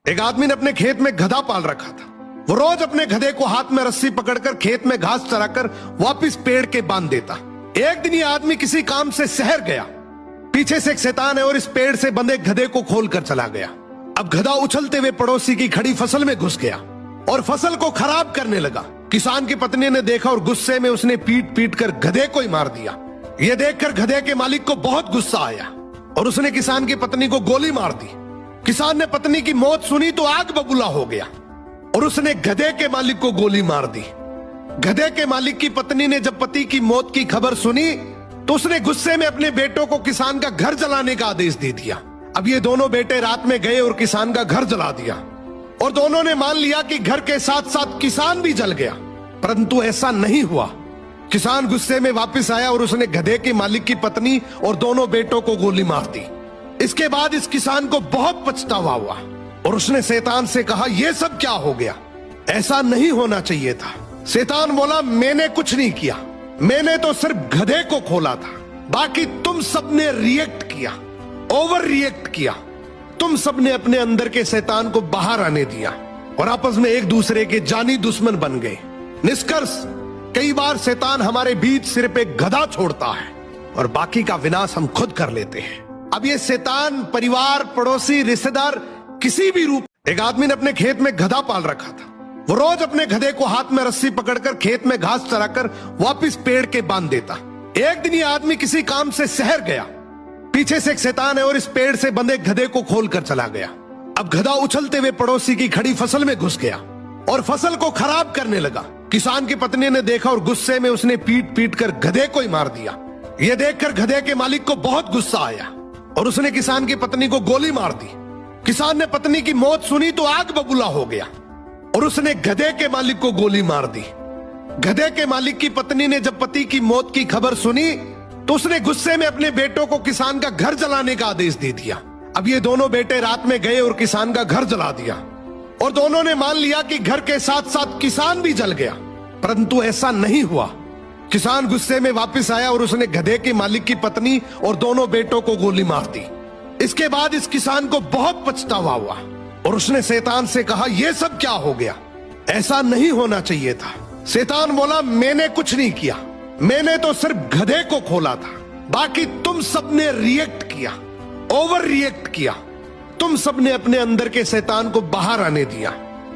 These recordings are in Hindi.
एक आदमी ने अपने खेत में गधा पाल रखा था। वो रोज अपने गधे को हाथ में रस्सी पकड़कर खेत में घास चराकर वापस पेड़ के बांध देता। एक दिन ये आदमी किसी काम से शहर गया। पीछे से एक शैतान है और इस पेड़ से बंधे गधे को खोलकर चला गया। अब गधा उछलते हुए पड़ोसी की खड़ी फसल में घुस गया और फसल को खराब करने लगा। किसान की पत्नी ने देखा और गुस्से में उसने पीट पीट कर गधे को ही मार दिया। यह देखकर गधे के मालिक को बहुत गुस्सा आया और उसने किसान की पत्नी को गोली मार दी। किसान ने पत्नी की मौत सुनी तो आग बबूला हो गया और उसने गधे के मालिक को गोली मार दी। गधे के मालिक की पत्नी ने जब पति की मौत की खबर सुनी तो उसने गुस्से में अपने बेटों को किसान का घर जलाने का आदेश दे दिया। अब ये दोनों बेटे रात में गए और किसान का घर जला दिया और दोनों ने मान लिया कि घर के साथ साथ किसान भी जल गया, परंतु ऐसा नहीं हुआ। किसान गुस्से में वापस आया और उसने गधे के मालिक की पत्नी और दोनों बेटों को गोली मार दी। इसके बाद इस किसान को बहुत पछतावा हुआ और उसने शैतान से कहा, यह सब क्या हो गया, ऐसा नहीं होना चाहिए था। शैतान बोला, मैंने कुछ नहीं किया, मैंने तो सिर्फ गधे को खोला था, बाकी तुम सबने रिएक्ट किया, ओवर रिएक्ट किया। तुम सबने अपने अंदर के शैतान को बाहर आने दिया और आपस में एक दूसरे के जानी दुश्मन बन गए। निष्कर्ष, कई बार शैतान हमारे बीच सिर्फ एक गधा छोड़ता है और बाकी का विनाश हम खुद कर लेते हैं। अब ये शैतान परिवार, पड़ोसी, रिश्तेदार, किसी भी रूप। एक आदमी ने अपने खेत में गधा पाल रखा था। वो रोज अपने गधे को हाथ में रस्सी पकड़कर खेत में घास चराकर वापस पेड़ के बांध देता। एक दिन ये आदमी किसी काम से शहर गया। पीछे से एक शैतान है और इस पेड़ से बंधे गधे को खोलकर चला गया। अब गधा उछलते हुए पड़ोसी की खड़ी फसल में घुस गया और फसल को खराब करने लगा। किसान की पत्नी ने देखा और गुस्से में उसने पीट पीट कर गधे को ही मार दिया। यह देखकर गधे के मालिक को बहुत गुस्सा आया और उसने किसान की पत्नी को गोली मार दी। किसान ने पत्नी की मौत सुनी तो आग बबूला हो गया और उसने गधे के मालिक को गोली मार दी। गधे के मालिक की पत्नी ने जब पति की मौत की खबर सुनी तो उसने गुस्से में अपने बेटों को किसान का घर जलाने का आदेश दे दिया। अब ये दोनों बेटे रात में गए और किसान का घर जला दिया और दोनों ने मान लिया कि घर के साथ साथ किसान भी जल गया, परंतु ऐसा नहीं हुआ। किसान गुस्से में वापस आया और उसने गधे के मालिक की पत्नी और दोनों बेटों को गोली मार दी। इसके बाद इस किसान को बहुत पछतावा हुआ और उसने शैतान से कहा, यह सब क्या हो गया, ऐसा नहीं होना चाहिए था। शैतान बोला, मैंने कुछ नहीं किया, मैंने तो सिर्फ गधे को खोला था, बाकी तुम सबने रिएक्ट किया, ओवर रिएक्ट किया। तुम सबने अपने अंदर के शैतान को बाहर आने दिया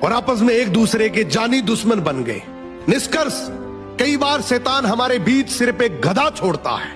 और आपस में एक दूसरे के जानी दुश्मन बन गए। निष्कर्ष, कई बार शैतान हमारे बीच सिर्फ एक गधा छोड़ता है